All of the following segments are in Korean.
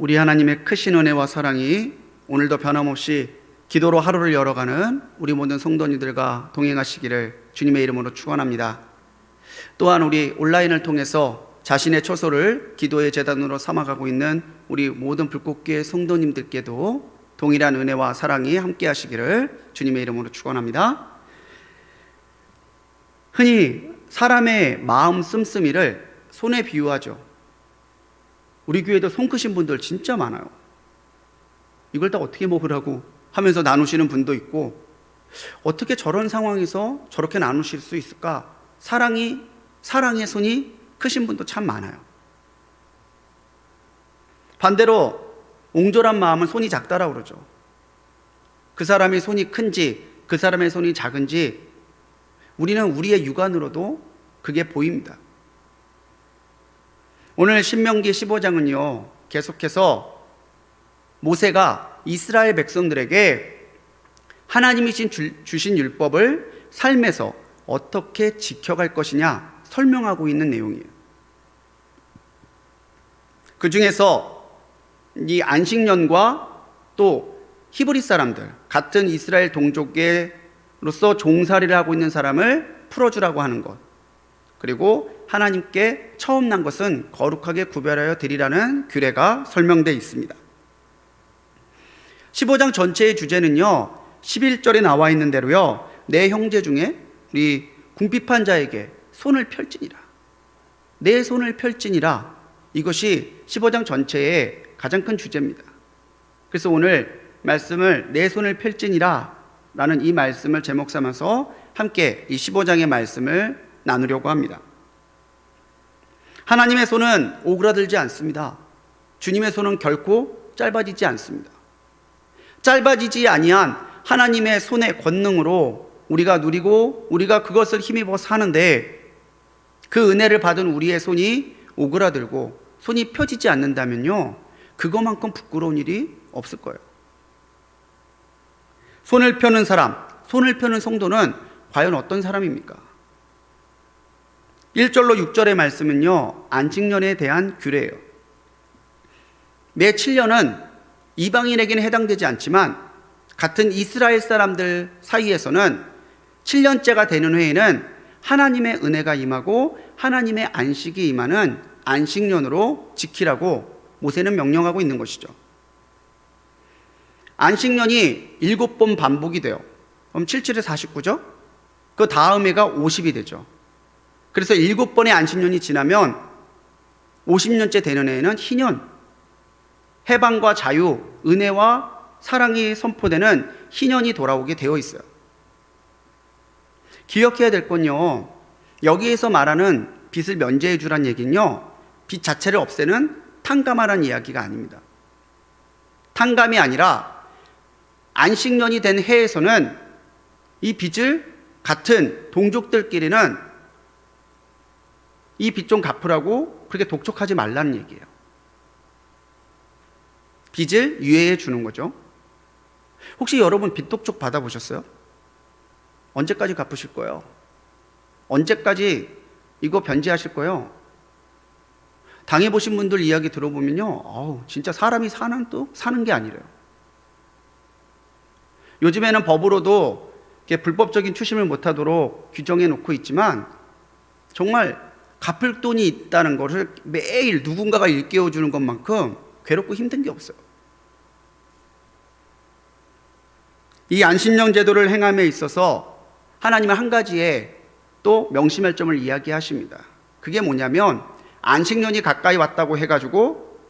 우리 하나님의 크신 은혜와 사랑이 오늘도 변함없이 기도로 하루를 열어가는 우리 모든 성도님들과 동행하시기를 주님의 이름으로 축원합니다. 또한 우리 온라인을 통해서 자신의 처소를 기도의 제단으로 삼아가고 있는 우리 모든 불꽃교회 성도님들께도 동일한 은혜와 사랑이 함께 하시기를 주님의 이름으로 축원합니다. 흔히 사람의 마음 씀씀이를 손에 비유하죠. 우리 교회도 손 크신 분들 진짜 많아요. 이걸 다 어떻게 먹으라고 하면서 나누시는 분도 있고, 어떻게 저런 상황에서 저렇게 나누실 수 있을까? 사랑의 손이 크신 분도 참 많아요. 반대로 옹졸한 마음은 손이 작다라고 그러죠. 그 사람의 손이 큰지 그 사람의 손이 작은지 우리는 우리의 육안으로도 그게 보입니다. 오늘 신명기 15장은요 계속해서 모세가 이스라엘 백성들에게 하나님이 주신 율법을 삶에서 어떻게 지켜갈 것이냐 설명하고 있는 내용이에요. 그 중에서 이 안식년과 또 히브리 사람들, 같은 이스라엘 동족으로서 종살이를 하고 있는 사람을 풀어주라고 하는 것, 그리고 하나님께 처음 난 것은 거룩하게 구별하여 드리라는 규례가 설명되어 있습니다. 15장 전체의 주제는요 11절에 나와 있는 대로요, 내 형제 중에 우리 궁핍한 자에게 손을 펼지니라, 내 손을 펼지니라, 이것이 15장 전체의 가장 큰 주제입니다. 그래서 오늘 말씀을 내 손을 펼지니라 라는 이 말씀을 제목 삼아서 함께 이 15장의 말씀을 나누려고 합니다. 하나님의 손은 오그라들지 않습니다. 주님의 손은 결코 짧아지지 않습니다. 짧아지지 아니한 하나님의 손의 권능으로 우리가 누리고 우리가 그것을 힘입어 사는데, 그 은혜를 받은 우리의 손이 오그라들고 손이 펴지지 않는다면요 그것만큼 부끄러운 일이 없을 거예요. 손을 펴는 사람, 손을 펴는 성도는 과연 어떤 사람입니까? 1절로 6절의 말씀은요 안식년에 대한 규례예요. 매 7년은 이방인에게는 해당되지 않지만 같은 이스라엘 사람들 사이에서는 7년째가 되는 해에는 하나님의 은혜가 임하고 하나님의 안식이 임하는 안식년으로 지키라고 모세는 명령하고 있는 것이죠. 안식년이 7번 반복이 돼요. 그럼 77에 49죠? 그 다음 해가 50이 되죠. 그래서 7번의 안식년이 지나면 50년째 되는 해에는 희년, 해방과 자유, 은혜와 사랑이 선포되는 희년이 돌아오게 되어 있어요. 기억해야 될 건요, 여기에서 말하는 빚을 면제해 주란 얘기는요 빚 자체를 없애는 탕감하라는 이야기가 아닙니다. 탕감이 아니라 안식년이 된 해에서는 이 빚을 같은 동족들끼리는 이 빚 좀 갚으라고 그렇게 독촉하지 말라는 얘기예요. 빚을 유예해 주는 거죠. 혹시 여러분 빚 독촉 받아보셨어요? 언제까지 갚으실 거예요? 언제까지 이거 변제하실 거예요? 당해보신 분들 이야기 들어보면요 진짜 사람이 사는 게 아니래요. 요즘에는 법으로도 불법적인 추심을 못하도록 규정해 놓고 있지만 정말 갚을 돈이 있다는 것을 매일 누군가가 일깨워주는 것만큼 괴롭고 힘든 게 없어요. 이 안식년 제도를 행함에 있어서 하나님은 한 가지의 또 명심할 점을 이야기하십니다. 그게 뭐냐면 안식년이 가까이 왔다고 해가지고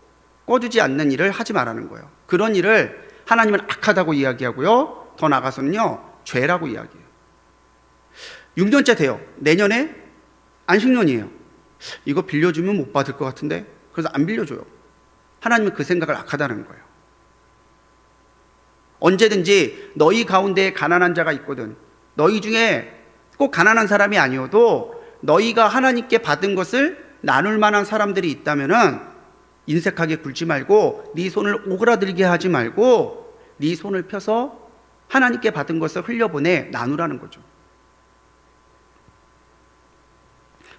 꺼주지 않는 일을 하지 말라는 거예요. 그런 일을 하나님은 악하다고 이야기하고요, 더 나아가서는요 죄라고 이야기해요. 6년째 돼요. 내년에 안식년이에요. 이거 빌려주면 못 받을 것 같은데, 그래서 안 빌려줘요. 하나님은 그 생각을 악하다는 거예요. 언제든지 너희 가운데에 가난한 자가 있거든, 너희 중에 꼭 가난한 사람이 아니어도 너희가 하나님께 받은 것을 나눌 만한 사람들이 있다면은 인색하게 굴지 말고 네 손을 오그라들게 하지 말고 네 손을 펴서 하나님께 받은 것을 흘려보내 나누라는 거죠.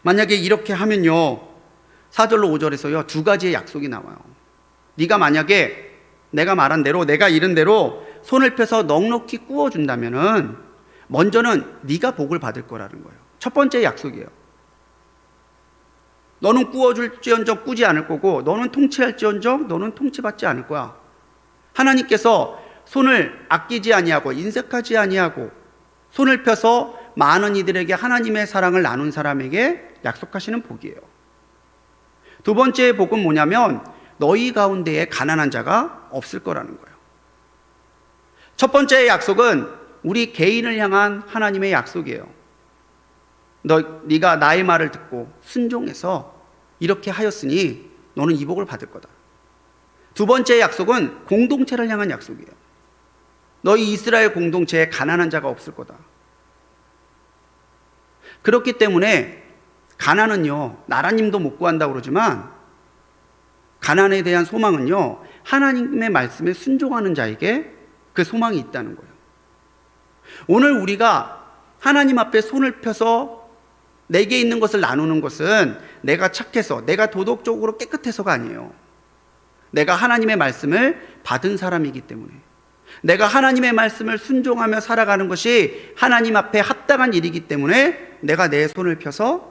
만약에 이렇게 하면요 4절로 5절에서요 두 가지의 약속이 나와요. 네가 만약에 내가 말한 대로, 내가 이른 대로 손을 펴서 넉넉히 꾸어준다면은 먼저는 네가 복을 받을 거라는 거예요. 첫 번째 약속이에요. 너는 꾸어줄지언정 꾸지 않을 거고, 너는 통치할지언정 너는 통치받지 않을 거야. 하나님께서 손을 아끼지 아니하고 인색하지 아니하고 손을 펴서 많은 이들에게 하나님의 사랑을 나눈 사람에게 약속하시는 복이에요. 두 번째 복은 뭐냐면 너희 가운데에 가난한 자가 없을 거라는 거예요. 첫 번째 약속은 우리 개인을 향한 하나님의 약속이에요. 네가 나의 말을 듣고 순종해서 이렇게 하였으니 너는 이 복을 받을 거다. 두 번째 약속은 공동체를 향한 약속이에요. 너희 이스라엘 공동체에 가난한 자가 없을 거다. 그렇기 때문에 가난은요, 나라님도 못 구한다고 그러지만 가난에 대한 소망은요, 하나님의 말씀에 순종하는 자에게 그 소망이 있다는 거예요. 오늘 우리가 하나님 앞에 손을 펴서 내게 있는 것을 나누는 것은 내가 착해서, 내가 도덕적으로 깨끗해서가 아니에요. 내가 하나님의 말씀을 받은 사람이기 때문에, 내가 하나님의 말씀을 순종하며 살아가는 것이 하나님 앞에 합당한 일이기 때문에 내가 내 손을 펴서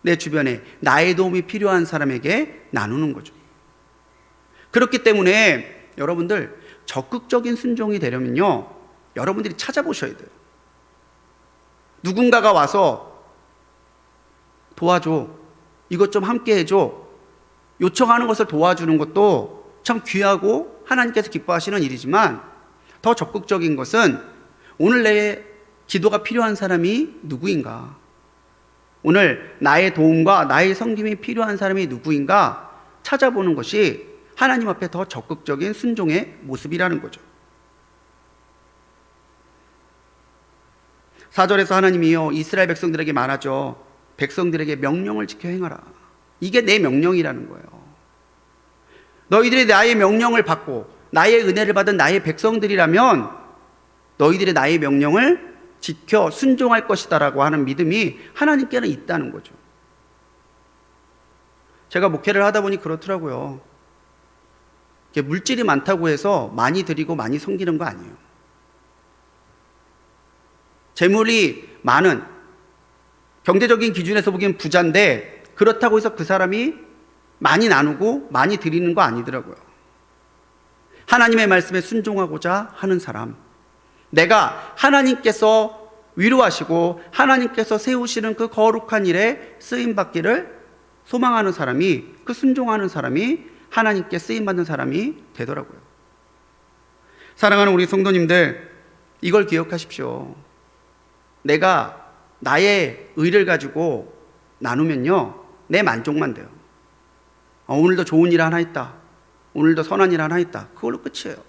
내 주변에 나의 도움이 필요한 사람에게 나누는 거죠. 그렇기 때문에 여러분들 적극적인 순종이 되려면요, 여러분들이 찾아보셔야 돼요. 누군가가 와서 도와줘, 이것 좀 함께 해줘, 요청하는 것을 도와주는 것도 참 귀하고 하나님께서 기뻐하시는 일이지만, 더 적극적인 것은 오늘 내 기도가 필요한 사람이 누구인가, 오늘 나의 도움과 나의 섬김이 필요한 사람이 누구인가 찾아보는 것이 하나님 앞에 더 적극적인 순종의 모습이라는 거죠. 4절에서 하나님이요, 이스라엘 백성들에게 말하죠. 백성들에게 명령을 지켜 행하라. 이게 내 명령이라는 거예요. 너희들이 나의 명령을 받고 나의 은혜를 받은 나의 백성들이라면 너희들이 나의 명령을 지켜 순종할 것이다라고 하는 믿음이 하나님께는 있다는 거죠. 제가 목회를 하다 보니 그렇더라고요. 물질이 많다고 해서 많이 드리고 많이 섬기는 거 아니에요. 재물이 많은, 경제적인 기준에서 보기엔 부자인데 그렇다고 해서 그 사람이 많이 나누고 많이 드리는 거 아니더라고요. 하나님의 말씀에 순종하고자 하는 사람, 내가 하나님께서 위로하시고 하나님께서 세우시는 그 거룩한 일에 쓰임받기를 소망하는 사람이, 그 순종하는 사람이 하나님께 쓰임받는 사람이 되더라고요. 사랑하는 우리 성도님들, 이걸 기억하십시오. 내가 나의 의를 가지고 나누면요, 내 만족만 돼요. 오늘도 좋은 일 하나 있다, 오늘도 선한 일 하나 있다, 그걸로 끝이에요.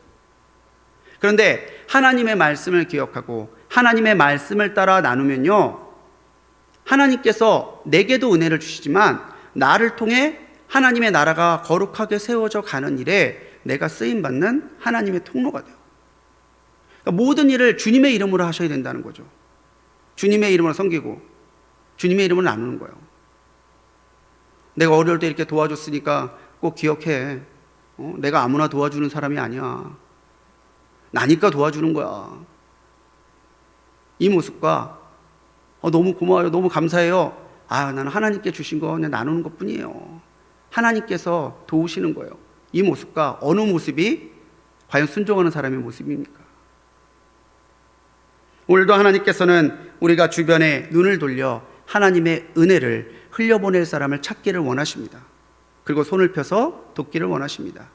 그런데 하나님의 말씀을 기억하고 하나님의 말씀을 따라 나누면요, 하나님께서 내게도 은혜를 주시지만 나를 통해 하나님의 나라가 거룩하게 세워져 가는 일에 내가 쓰임받는 하나님의 통로가 돼요. 그러니까 모든 일을 주님의 이름으로 하셔야 된다는 거죠. 주님의 이름으로 섬기고 주님의 이름으로 나누는 거예요. 내가 어려울 때 이렇게 도와줬으니까 꼭 기억해. 내가 아무나 도와주는 사람이 아니야. 나니까 도와주는 거야. 이 모습과 너무 고마워요, 너무 감사해요, 나는 하나님께 주신 거 그냥 나누는 것 뿐이에요, 하나님께서 도우시는 거예요. 이 모습과 어느 모습이 과연 순종하는 사람의 모습입니까? 오늘도 하나님께서는 우리가 주변에 눈을 돌려 하나님의 은혜를 흘려보낼 사람을 찾기를 원하십니다. 그리고 손을 펴서 돕기를 원하십니다.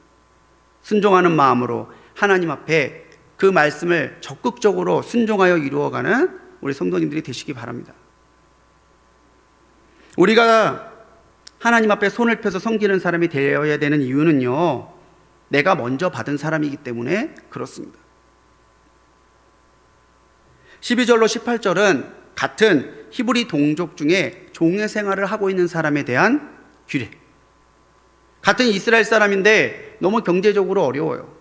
순종하는 마음으로 하나님 앞에 그 말씀을 적극적으로 순종하여 이루어가는 우리 성도님들이 되시기 바랍니다. 우리가 하나님 앞에 손을 펴서 섬기는 사람이 되어야 되는 이유는요, 내가 먼저 받은 사람이기 때문에 그렇습니다. 12절로 18절은 같은 히브리 동족 중에 종의 생활을 하고 있는 사람에 대한 규례. 같은 이스라엘 사람인데 너무 경제적으로 어려워요.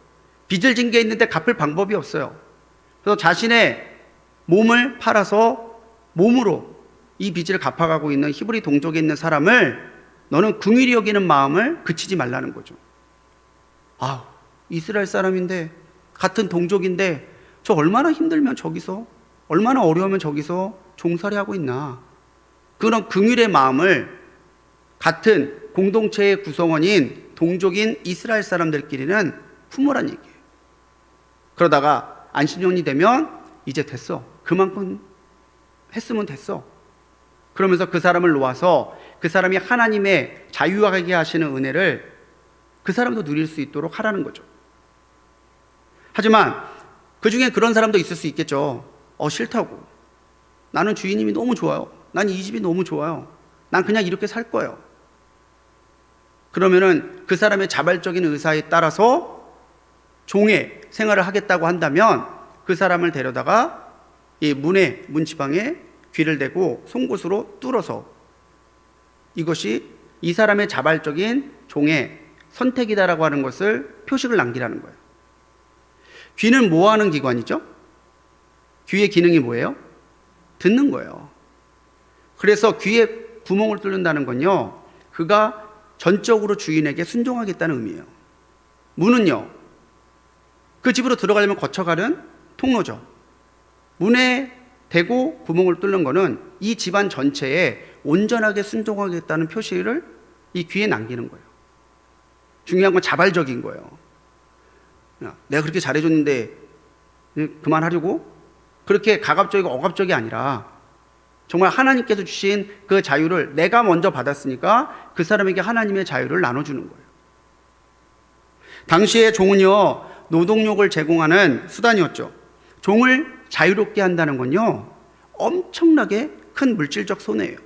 빚을 진 게 있는데 갚을 방법이 없어요. 그래서 자신의 몸을 팔아서 몸으로 이 빚을 갚아가고 있는 히브리 동족에 있는 사람을 너는 긍휼히 여기는 마음을 그치지 말라는 거죠. 아, 이스라엘 사람인데, 같은 동족인데, 저 얼마나 힘들면 저기서, 얼마나 어려우면 저기서 종살이 하고 있나. 그런 긍휼의 마음을 같은 공동체의 구성원인 동족인 이스라엘 사람들끼리는 품으란 얘기예요. 그러다가 안식년이 되면 이제 됐어. 그만큼 했으면 됐어. 그러면서 그 사람을 놓아서 그 사람이 하나님의 자유하게 하시는 은혜를 그 사람도 누릴 수 있도록 하라는 거죠. 하지만 그 중에 그런 사람도 있을 수 있겠죠. 싫다고. 나는 주인님이 너무 좋아요. 난 이 집이 너무 좋아요. 난 그냥 이렇게 살 거예요. 그러면은 그 사람의 자발적인 의사에 따라서 종의 생활을 하겠다고 한다면 그 사람을 데려다가 이 문지방에 귀를 대고 송곳으로 뚫어서 이것이 이 사람의 자발적인 종의 선택이다라고 하는 것을 표식을 남기라는 거예요. 귀는 뭐 하는 기관이죠? 귀의 기능이 뭐예요? 듣는 거예요. 그래서 귀에 구멍을 뚫는다는 건요, 그가 전적으로 주인에게 순종하겠다는 의미예요. 문은요, 그 집으로 들어가려면 거쳐가는 통로죠. 문에 대고 구멍을 뚫는 거는 이 집안 전체에 온전하게 순종하겠다는 표시를 이 귀에 남기는 거예요. 중요한 건 자발적인 거예요. 내가 그렇게 잘해줬는데 그만하려고? 그렇게 가갑적이고 억압적이 아니라 정말 하나님께서 주신 그 자유를 내가 먼저 받았으니까 그 사람에게 하나님의 자유를 나눠주는 거예요. 당시의 종은요, 노동력을 제공하는 수단이었죠. 종을 자유롭게 한다는 건요, 엄청나게 큰 물질적 손해예요.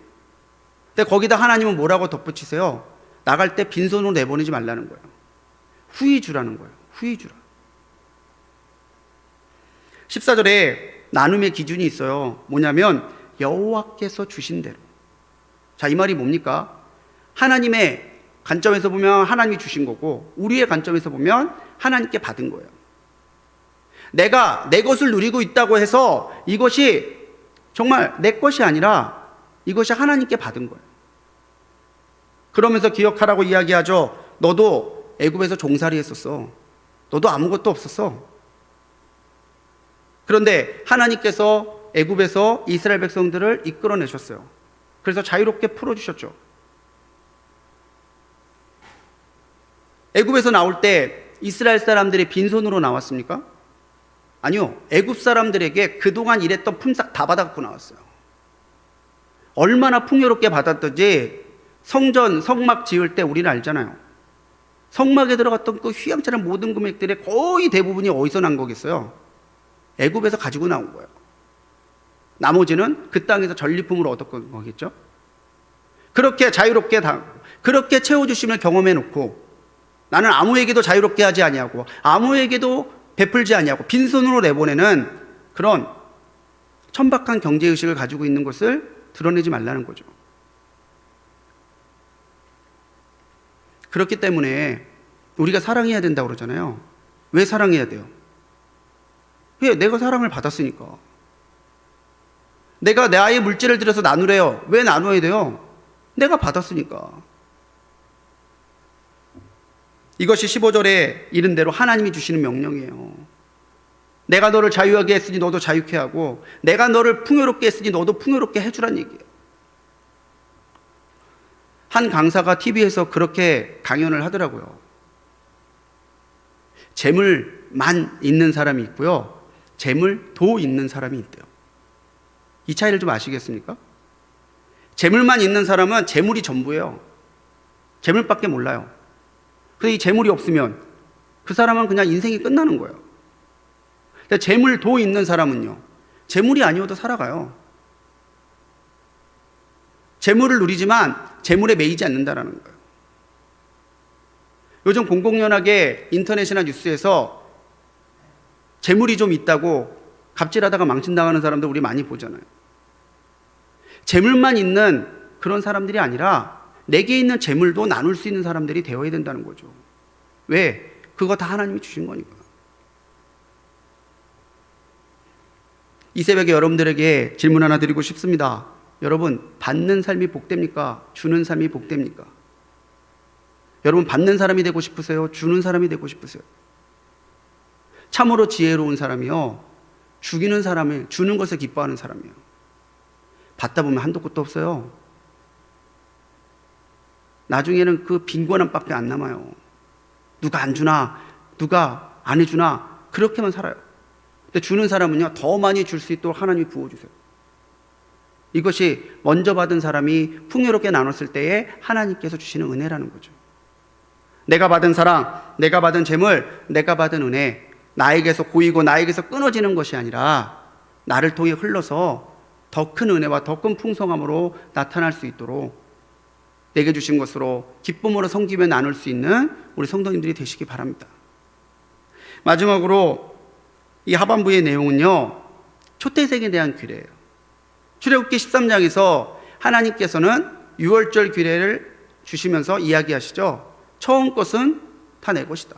근데 거기다 하나님은 뭐라고 덧붙이세요? 나갈 때 빈손으로 내보내지 말라는 거예요. 후히 주라는 거예요. 후히 주라. 14절에 나눔의 기준이 있어요. 뭐냐면 여호와께서 주신 대로. 자, 이 말이 뭡니까? 하나님의 관점에서 보면 하나님이 주신 거고, 우리의 관점에서 보면 하나님께 받은 거예요. 내가 내 것을 누리고 있다고 해서 이것이 정말 내 것이 아니라 이것이 하나님께 받은 거예요. 그러면서 기억하라고 이야기하죠. 너도 애굽에서 종살이 했었어. 너도 아무것도 없었어. 그런데 하나님께서 애굽에서 이스라엘 백성들을 이끌어내셨어요. 그래서 자유롭게 풀어주셨죠. 애굽에서 나올 때 이스라엘 사람들이 빈손으로 나왔습니까? 아니요. 애굽 사람들에게 그동안 일했던 품삯 다 받아갖고 나왔어요. 얼마나 풍요롭게 받았던지 성전, 성막 지을 때 우리는 알잖아요. 성막에 들어갔던 그 휘황찬란 모든 금액들의 거의 대부분이 어디서 난 거겠어요? 애굽에서 가지고 나온 거예요. 나머지는 그 땅에서 전리품으로 얻었던 거겠죠. 그렇게 자유롭게 그렇게 채워주심을 경험해 놓고 나는 아무에게도 자유롭게 하지 아니하고 아무에게도 베풀지 아니하고 빈손으로 내보내는 그런 천박한 경제의식을 가지고 있는 것을 드러내지 말라는 거죠. 그렇기 때문에 우리가 사랑해야 된다고 그러잖아요. 왜 사랑해야 돼요? 왜? 내가 사랑을 받았으니까. 내가 나의 물질을 들여서 나누래요. 왜 나눠야 돼요? 내가 받았으니까. 이것이 15절에 이른 대로 하나님이 주시는 명령이에요. 내가 너를 자유하게 했으니 너도 자유케 하고 내가 너를 풍요롭게 했으니 너도 풍요롭게 해주란 얘기예요. 한 강사가 TV에서 그렇게 강연을 하더라고요. 재물만 있는 사람이 있고요. 재물도 있는 사람이 있대요. 이 차이를 좀 아시겠습니까? 재물만 있는 사람은 재물이 전부예요. 재물밖에 몰라요. 근데 이 재물이 없으면 그 사람은 그냥 인생이 끝나는 거예요. 근데 재물도 있는 사람은요, 재물이 아니어도 살아가요. 재물을 누리지만 재물에 매이지 않는다라는 거예요. 요즘 공공연하게 인터넷이나 뉴스에서 재물이 좀 있다고 갑질하다가 망신당하는 사람들 우리 많이 보잖아요. 재물만 있는 그런 사람들이 아니라 내게 있는 재물도 나눌 수 있는 사람들이 되어야 된다는 거죠. 왜? 그거 다 하나님이 주신 거니까. 이 새벽에 여러분들에게 질문 하나 드리고 싶습니다. 여러분, 받는 삶이 복됩니까? 주는 삶이 복됩니까? 여러분, 받는 사람이 되고 싶으세요? 주는 사람이 되고 싶으세요? 참으로 지혜로운 사람이요, 주는 것을 기뻐하는 사람이에요. 받다 보면 한도 끝도 없어요. 나중에는 그 빈곤한 밖에 안 남아요. 누가 안 주나, 누가 안 해주나, 그렇게만 살아요. 근데 주는 사람은요, 더 많이 줄 수 있도록 하나님이 부어주세요. 이것이 먼저 받은 사람이 풍요롭게 나눴을 때에 하나님께서 주시는 은혜라는 거죠. 내가 받은 사랑, 내가 받은 재물, 내가 받은 은혜, 나에게서 고이고 나에게서 끊어지는 것이 아니라 나를 통해 흘러서 더 큰 은혜와 더 큰 풍성함으로 나타날 수 있도록 내게 주신 것으로 기쁨으로 섬기며 나눌 수 있는 우리 성도님들이 되시기 바랍니다. 마지막으로 이 하반부의 내용은요, 초태생에 대한 규례예요. 출애굽기 13장에서 하나님께서는 유월절 규례를 주시면서 이야기하시죠. 처음 것은 다 내 것이다.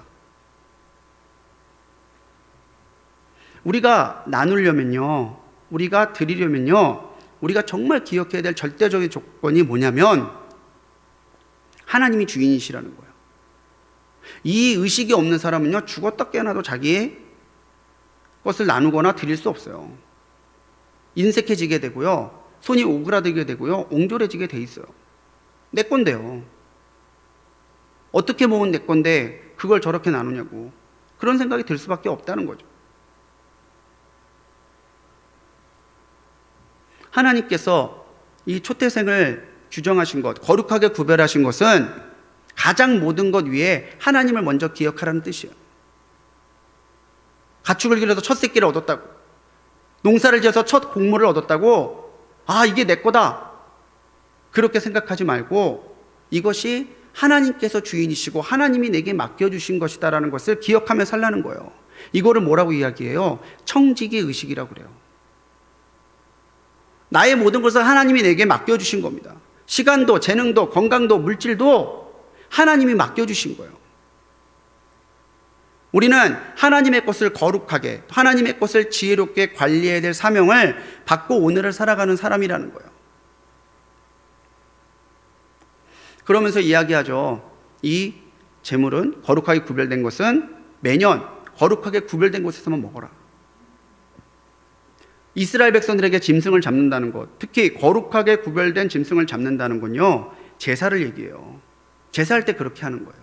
우리가 나누려면요, 우리가 드리려면요, 우리가 정말 기억해야 될 절대적인 조건이 뭐냐면 하나님이 주인이시라는 거예요. 이 의식이 없는 사람은요, 죽었다 깨어나도 자기의 것을 나누거나 드릴 수 없어요. 인색해지게 되고요, 손이 오그라들게 되고요, 옹졸해지게 돼 있어요. 내 건데요. 어떻게 모은 내 건데 그걸 저렇게 나누냐고, 그런 생각이 들 수밖에 없다는 거죠. 하나님께서 이 초태생을 규정하신 것, 거룩하게 구별하신 것은 가장 모든 것 위에 하나님을 먼저 기억하라는 뜻이에요. 가축을 기르어서 첫 새끼를 얻었다고, 농사를 지어서 첫 곡물을 얻었다고, 아, 이게 내 거다, 그렇게 생각하지 말고 이것이 하나님께서 주인이시고 하나님이 내게 맡겨주신 것이다라는 것을 기억하며 살라는 거예요. 이거를 뭐라고 이야기해요? 청지기 의식이라고 그래요. 나의 모든 것을 하나님이 내게 맡겨주신 겁니다. 시간도, 재능도, 건강도, 물질도 하나님이 맡겨주신 거예요. 우리는 하나님의 것을 거룩하게, 하나님의 것을 지혜롭게 관리해야 될 사명을 받고 오늘을 살아가는 사람이라는 거예요. 그러면서 이야기하죠. 이 재물은, 거룩하게 구별된 것은 매년 거룩하게 구별된 곳에서만 먹어라. 이스라엘 백성들에게 짐승을 잡는다는 것, 특히 거룩하게 구별된 짐승을 잡는다는 건요, 제사를 얘기해요. 제사할 때 그렇게 하는 거예요.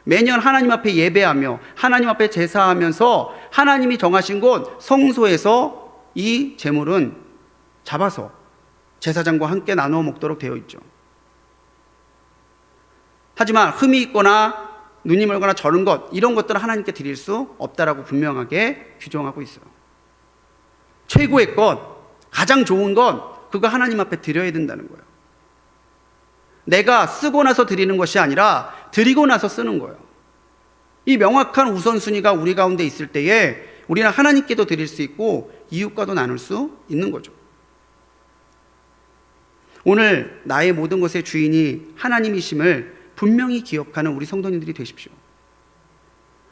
매년 하나님 앞에 예배하며 하나님 앞에 제사하면서 하나님이 정하신 곳 성소에서 이 제물은 잡아서 제사장과 함께 나누어 먹도록 되어 있죠. 하지만 흠이 있거나 눈이 멀거나 저른 것, 이런 것들은 하나님께 드릴 수 없다라고 분명하게 규정하고 있어요. 최고의 것, 가장 좋은 것, 그거 하나님 앞에 드려야 된다는 거예요. 내가 쓰고 나서 드리는 것이 아니라 드리고 나서 쓰는 거예요. 이 명확한 우선순위가 우리 가운데 있을 때에 우리는 하나님께도 드릴 수 있고 이웃과도 나눌 수 있는 거죠. 오늘 나의 모든 것의 주인이 하나님이심을 분명히 기억하는 우리 성도님들이 되십시오.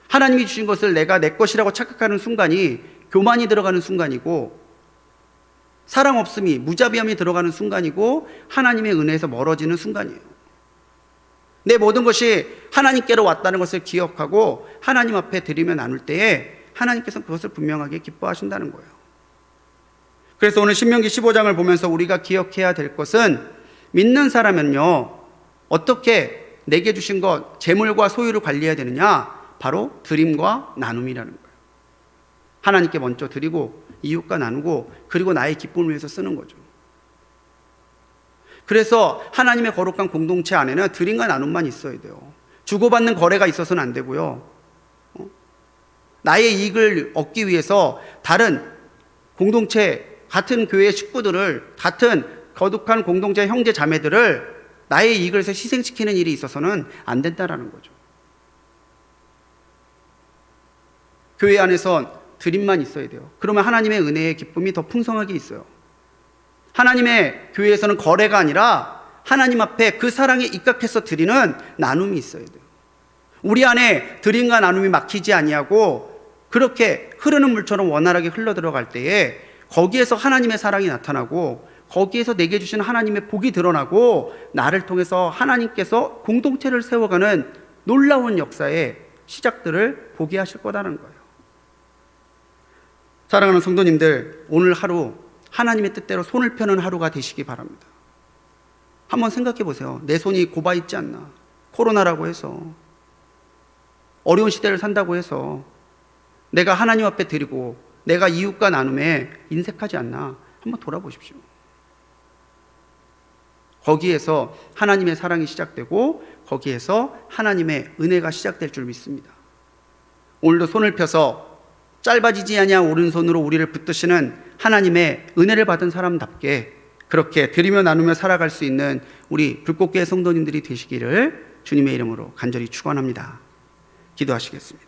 하나님이 주신 것을 내가 내 것이라고 착각하는 순간이 교만이 들어가는 순간이고, 사랑 없음이, 무자비함이 들어가는 순간이고, 하나님의 은혜에서 멀어지는 순간이에요. 내 모든 것이 하나님께로 왔다는 것을 기억하고 하나님 앞에 드리며 나눌 때에 하나님께서는 그것을 분명하게 기뻐하신다는 거예요. 그래서 오늘 신명기 15장을 보면서 우리가 기억해야 될 것은, 믿는 사람은요, 어떻게 내게 주신 것, 재물과 소유를 관리해야 되느냐? 바로 드림과 나눔이라는 거예요. 하나님께 먼저 드리고 이웃과 나누고, 그리고 나의 기쁨을 위해서 쓰는 거죠. 그래서 하나님의 거룩한 공동체 안에는 드림과 나눔만 있어야 돼요. 주고받는 거래가 있어서는 안 되고요. 나의 이익을 얻기 위해서 다른 공동체, 같은 교회 식구들을, 같은 거룩한 공동체 형제 자매들을 나의 이익을 위해서 희생시키는 일이 있어서는 안 된다라는 거죠. 교회 안에선 드림만 있어야 돼요. 그러면 하나님의 은혜의 기쁨이 더 풍성하게 있어요. 하나님의 교회에서는 거래가 아니라 하나님 앞에 그 사랑에 입각해서 드리는 나눔이 있어야 돼요. 우리 안에 드림과 나눔이 막히지 아니하고 그렇게 흐르는 물처럼 원활하게 흘러들어갈 때에 거기에서 하나님의 사랑이 나타나고, 거기에서 내게 주신 하나님의 복이 드러나고 나를 통해서 하나님께서 공동체를 세워가는 놀라운 역사의 시작들을 보게 하실 거라는 거예요. 사랑하는 성도님들, 오늘 하루 하나님의 뜻대로 손을 펴는 하루가 되시기 바랍니다. 한번 생각해 보세요. 내 손이 곱아 있지 않나? 코로나라고 해서, 어려운 시대를 산다고 해서 내가 하나님 앞에 드리고 내가 이웃과 나눔에 인색하지 않나? 한번 돌아보십시오. 거기에서 하나님의 사랑이 시작되고 거기에서 하나님의 은혜가 시작될 줄 믿습니다. 오늘도 손을 펴서 짧아지지 아니한 오른손으로 우리를 붙드시는 하나님의 은혜를 받은 사람답게 그렇게 드리며 나누며 살아갈 수 있는 우리 불꽃교회 성도님들이 되시기를 주님의 이름으로 간절히 축원합니다. 기도하시겠습니다.